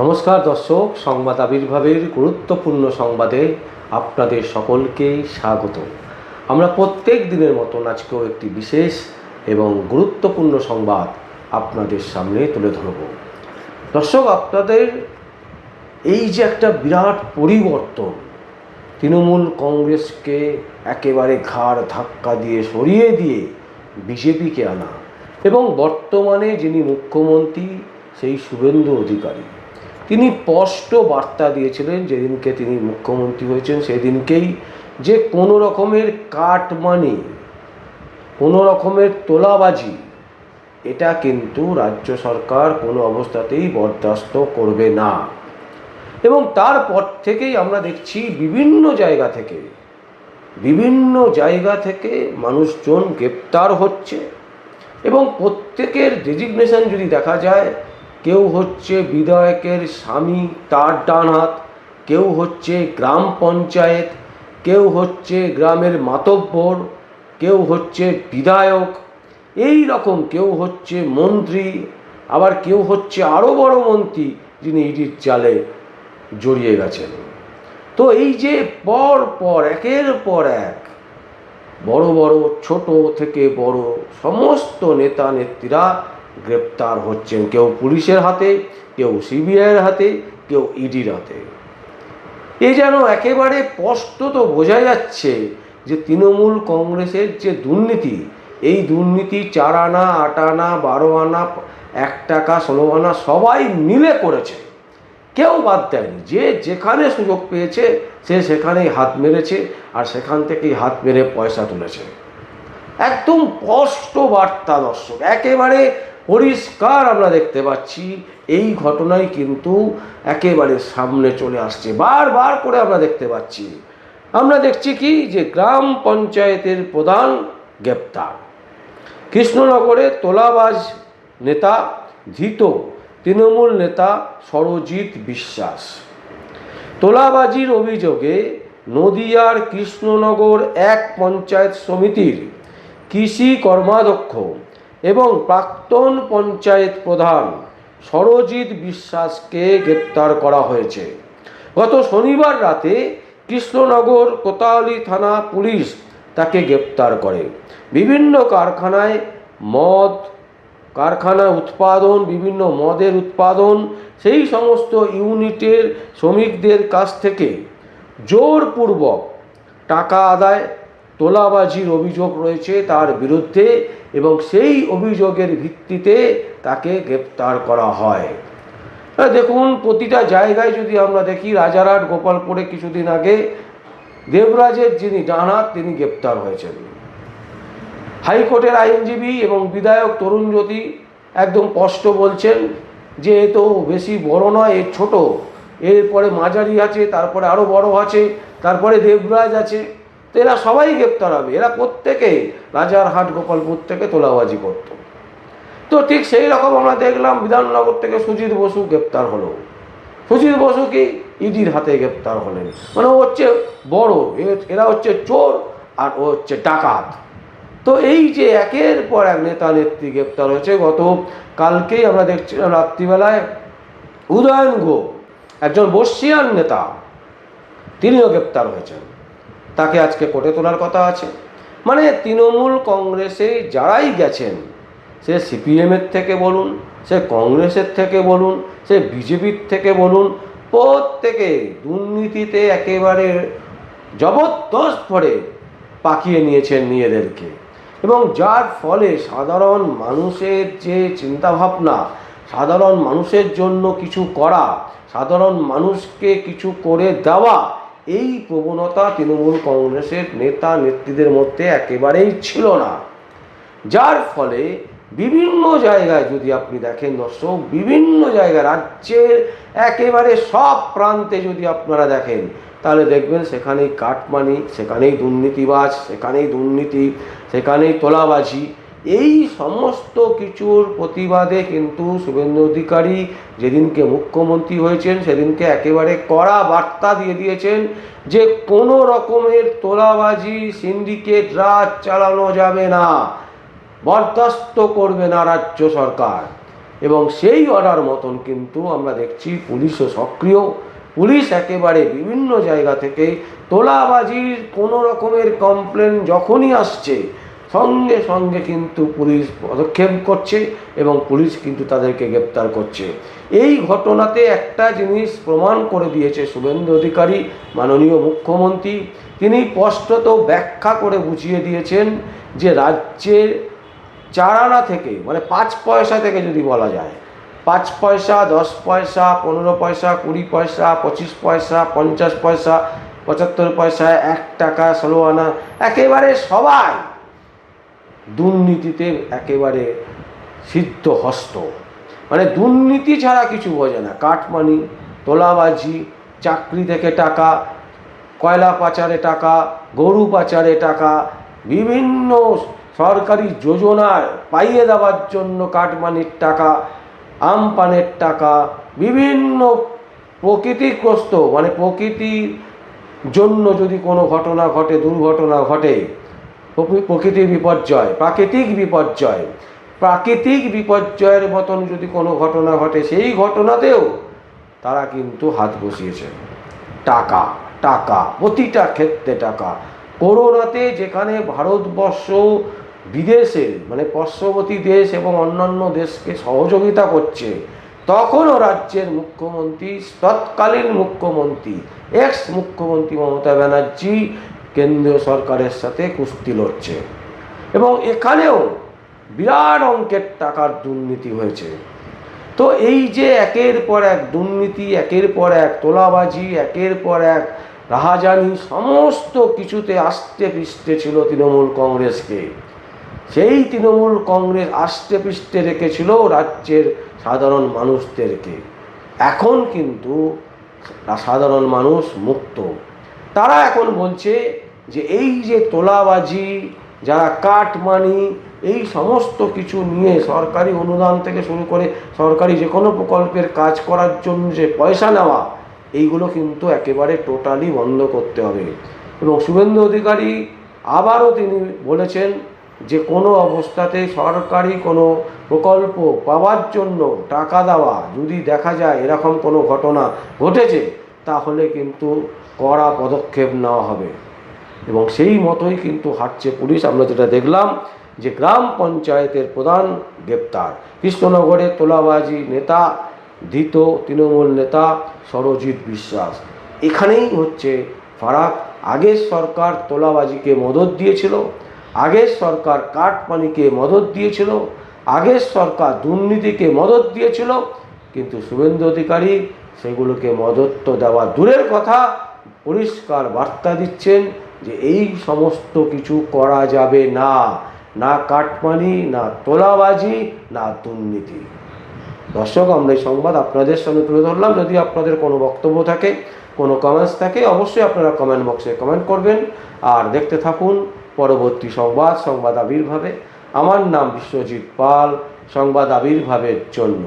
নমস্কার দর্শক, সংবাদ আবির্ভাবের গুরুত্বপূর্ণ সংবাদে আপনাদের সকলকে স্বাগত। আমরা প্রত্যেক দিনের মতন আজকেও একটি বিশেষ এবং গুরুত্বপূর্ণ সংবাদ আপনাদের সামনে তুলে ধরব। দর্শক, আপনাদের এই যে একটা বিরাট পরিবর্তন, তৃণমূল কংগ্রেসকে একেবারে ঘাড় ধাক্কা দিয়ে সরিয়ে দিয়ে বিজেপিকে আনা, এবং বর্তমানে যিনি মুখ্যমন্ত্রী সেই শুভেন্দু অধিকারী, তিনি স্পষ্ট বার্তা দিয়েছিলেন যেদিনকে তিনি মুখ্যমন্ত্রী হয়েছেন সেদিনকেই, যে কোনো রকমের কাটমানি, কোনো রকমের তোলাবাজি, এটা কিন্তু রাজ্য সরকার কোনো অবস্থাতেই বরদাস্ত করবে না। এবং তারপর থেকেই আমরা দেখছি বিভিন্ন জায়গা থেকে মানুষজন গ্রেপ্তার হচ্ছে, এবং প্রত্যেকের ডেজিগনেশন যদি দেখা যায়, কেউ হচ্ছে বিধায়কের স্বামী, তার ডান হাত, কেউ হচ্ছে গ্রাম পঞ্চায়েত, কেউ হচ্ছে গ্রামের মাতব্বর, কেউ হচ্ছে বিধায়ক, এই রকম কেউ হচ্ছে মন্ত্রী, আবার কেউ হচ্ছে আরও বড় মন্ত্রী যিনি ইডির জালে জড়িয়ে গেছেন। তো এই যে পর পর একের পর এক বড় বড়, ছোট থেকে বড় সমস্ত নেতা নেত্রীরা গ্রেপ্তার হচ্ছেন, কেউ পুলিশের হাতে, কেউ সিবিআইয়ের হাতে, কেউ ইডির হাতে। এ যেন একেবারে স্পষ্টত বোঝা যাচ্ছে যে তৃণমূল কংগ্রেসের যে দুর্নীতি, এই দুর্নীতি 4 আনা, 8 আনা, 12 আনা, 1 টাকা, 16 আনা সবাই মিলে করেছে, কেউ বাদ দেয়নি। যে যেখানে সুযোগ পেয়েছে সে সেখানেই হাত মেরেছে, আর সেখান থেকেই হাত মেরে পয়সা তুলেছে। একদম স্পষ্ট বার্তা দর্শক, একেবারে পরিষ্কার আমরা দেখতে পাচ্ছি। এই ঘটনাই কিন্তু একেবারে সামনে চলে আসছে, বারবার করে আমরা দেখতে পাচ্ছি। আমরা দেখছি কি, যে গ্রাম পঞ্চায়েতের প্রধান গ্রেপ্তার, কৃষ্ণনগরে তোলাবাজ নেতা ধৃত তৃণমূল নেতা সরজিৎ বিশ্বাস। তোলাবাজির অভিযোগে নদিয়ার কৃষ্ণনগর 1 পঞ্চায়েত সমিতির কৃষি কর্মাধ্যক্ষ এবং প্রাক্তন পঞ্চায়েত প্রধান সরজিৎ বিশ্বাসকে গ্রেপ্তার করা হয়েছে। গত শনিবার রাতে কৃষ্ণনগর কোতোয়ালি থানা পুলিশ তাকে গ্রেপ্তার করে। বিভিন্ন কারখানায় উৎপাদন, বিভিন্ন মদের উৎপাদন, সেই সমস্ত ইউনিটের শ্রমিকদের কাছ থেকে জোরপূর্বক টাকা আদায়, তোলাবাজির অভিযোগ রয়েছে তার বিরুদ্ধে, এবং সেই অভিযোগের ভিত্তিতে তাকে গ্রেপ্তার করা হয়। দেখুন, প্রতিটা জায়গায় যদি আমরা দেখি, রাজারহাট, গোপালপুরে কিছুদিন আগে দেবরাজের যিনি ডান হাত তিনি গ্রেপ্তার হয়েছেন। হাইকোর্টের আইনজীবী এবং বিধায়ক তরুণ জ্যোতি একদম স্পষ্ট বলছেন যে এ তো বেশি বড় নয়, এর ছোট, এরপরে মাঝারি আছে, তারপরে আরও বড় আছে, তারপরে দেবরাজ আছে, তো এরা সবাই গ্রেপ্তার হবে। এরা প্রত্যেকে রাজারহাট, গোপালপুর থেকে তোলাবাজি করত। তো ঠিক সেই রকম আমরা দেখলাম বিধাননগর থেকে সুজিত বসু গ্রেপ্তার হলো। সুজিত বসু কি ইডির হাতে গ্রেপ্তার হলেন, মানে ও হচ্ছে বড়, এরা হচ্ছে চোর আর ও হচ্ছে ডাকাত। তো এই যে একের পর এক নেতা নেত্রী গ্রেপ্তার হয়েছে। গত কালকেই আমরা দেখছিলাম রাত্রিবেলায় উদয়ন গুহ, একজন বর্ষিয়ান নেতা, তিনিও গ্রেপ্তার হয়েছেন, তাকে আজকে কোর্টে তোলার কথা আছে। মানে তৃণমূল কংগ্রেসে যারাই গেছেন, সে সিপিএমের থেকে বলুন, সে কংগ্রেসের থেকে বলুন, সে বিজেপির থেকে বলুন, প্রত্যেকে দুর্নীতিতে একেবারে জবরদস্ত করে পাকিয়ে নিয়েছেন নিজেদেরকে, এবং যার ফলে সাধারণ মানুষের যে চিন্তাভাবনা, সাধারণ মানুষের জন্য কিছু করা, সাধারণ মানুষকে কিছু করে দেওয়া, এই প্রবণতা তৃণমূল কংগ্রেসের নেতা নেত্রীদের মধ্যে একেবারেই ছিল না। যার ফলে বিভিন্ন জায়গায় যদি আপনি দেখেন দর্শক, বিভিন্ন জায়গায় রাজ্যের একেবারে সব প্রান্তে যদি আপনারা দেখেন, তাহলে দেখবেন সেখানেই কাটমানি, সেখানেই দুর্নীতিবাজ, সেখানেই দুর্নীতি, সেখানেই তোলাবাজি। এই সমস্ত কিছুর প্রতিবাদে কিন্তু শুভেন্দু অধিকারী যেদিনকে মুখ্যমন্ত্রী হয়েছেন সেদিনকে একেবারে কড়া বার্তা দিয়ে দিয়েছেন যে কোনো রকমের তোলাবাজি, সিন্ডিকেট রাজ চালানো যাবে না, বরদাস্ত করবে না রাজ্য সরকার। এবং সেই অর্ডার মতন কিন্তু আমরা দেখছি পুলিশও সক্রিয়। পুলিশ একেবারে বিভিন্ন জায়গা থেকে তোলাবাজির কোনো রকমের কমপ্লেন যখনই আসছে সঙ্গে সঙ্গে কিন্তু পুলিশ পদক্ষেপ করছে এবং পুলিশ কিন্তু তাদেরকে গ্রেপ্তার করছে। এই ঘটনাতে একটা জিনিস প্রমাণ করে দিয়েছে শুভেন্দু অধিকারী মাননীয় মুখ্যমন্ত্রী। তিনি স্পষ্টত ব্যাখ্যা করে বুঝিয়ে দিয়েছেন যে রাজ্যের 4 আনা থেকে, মানে 5 পয়সা থেকে যদি বলা যায়, 5 পয়সা, 10 পয়সা, 15 পয়সা, 20 পয়সা, 25 পয়সা, 50 পয়সা, 75 পয়সা, 1 টাকা, 16 আনা, একেবারে সবাই দুর্নীতিতে একেবারে সিদ্ধহস্ত। মানে দুর্নীতি ছাড়া কিছু বোঝে না। কাটমানি, তোলাবাজি, চাকরি থেকে টাকা, কয়লা পাচারে টাকা, গরু পাচারে টাকা, বিভিন্ন সরকারি যোজনার পাইয়ে দেওয়ার জন্য কাটমানির টাকা, আমপানের টাকা, বিভিন্ন প্রকৃতিগ্রস্ত, মানে প্রকৃতির জন্য যদি কোনো ঘটনা ঘটে, দুর্ঘটনা ঘটে, প্রকৃতির বিপর্যয়, প্রাকৃতিক বিপর্যয়ের মতন যদি কোনো ঘটনা ঘটে, সেই ঘটনাতেও তারা কিন্তু হাত বসিয়েছে। টাকা টাকা, প্রতিটা ক্ষেত্রে টাকা। করোনাতে যেখানে ভারতবর্ষ বিদেশে, মানে পার্শ্ববর্তী দেশ এবং অন্যান্য দেশকে সহযোগিতা করছে, তখনও রাজ্যের মুখ্যমন্ত্রী, তৎকালীন মুখ্যমন্ত্রী, এক্স মুখ্যমন্ত্রী মমতা ব্যানার্জি কেন্দ্রীয় সরকারের সাথে কুস্তি লড়ছে এবং এখানেও বিরাট অঙ্কের টাকার দুর্নীতি হয়েছে। তো এই যে একের পর এক দুর্নীতি, একের পর এক তোলাবাজি, একের পর এক রাহাজানি, সমস্ত কিছুতে আষ্টে পৃষ্ঠে ছিল তৃণমূল কংগ্রেসকে। সেই তৃণমূল কংগ্রেস আষ্টে পৃষ্ঠে রেখেছিল রাজ্যের সাধারণ মানুষদেরকে। এখন কিন্তু সাধারণ মানুষ মুক্ত। তারা এখন বলছে যে এই যে তোলাবাজি, যারা কাটমানি, এই সমস্ত কিছু নিয়ে সরকারি অনুদান থেকে শুরু করে সরকারি যে কোনো প্রকল্পের কাজ করার জন্য যে পয়সা নেওয়া, এইগুলো কিন্তু একেবারে টোটালি বন্ধ করতে হবে। এবং শুভেন্দু অধিকারী আবারও তিনি বলেছেন যে কোনো অবস্থাতে সরকারি কোনো প্রকল্প পাওয়ার জন্য টাকা দেওয়া, যদি দেখা যায় এরকম কোনো ঘটনা ঘটেছে, তাহলে কিন্তু কড়া পদক্ষেপ নেওয়া হবে। এবং সেই মতোই কিন্তু হাঁটছে পুলিশ। আমরা যেটা দেখলাম যে গ্রাম পঞ্চায়েতের প্রধান গ্রেপ্তার, কৃষ্ণনগরের তোলাবাজি নেতা, ধৃত তৃণমূল নেতা সরজিৎ বিশ্বাস। এখানেই হচ্ছে ফারাক। আগের সরকার তোলাবাজিকে মদত দিয়েছিল, আগের সরকার কাটমানিকে মদত দিয়েছিল, আগের সরকার দুর্নীতিকে মদত দিয়েছিল, কিন্তু শুভেন্দু অধিকারী সেগুলোকে মদত তো দেওয়া দূরের কথা, পরিষ্কার বার্তা দিচ্ছেন যে এই সমস্ত কিছু করা যাবে না, না কাটমানি, না তোলাবাজি, না দুর্নীতি। দর্শক, আমরা এই সংবাদ আপনাদের সামনে তুলে ধরলাম। যদি আপনাদের কোনো বক্তব্য থাকে, কোনো কমেন্টস থাকে, অবশ্যই আপনারা কমেন্ট বক্সে কমেন্ট করবেন। আর দেখতে থাকুন পরবর্তী সংবাদ আবির্ভাবে। আমার নাম বিশ্বজিৎ পাল, সংবাদ আবির্ভাবের জন্য।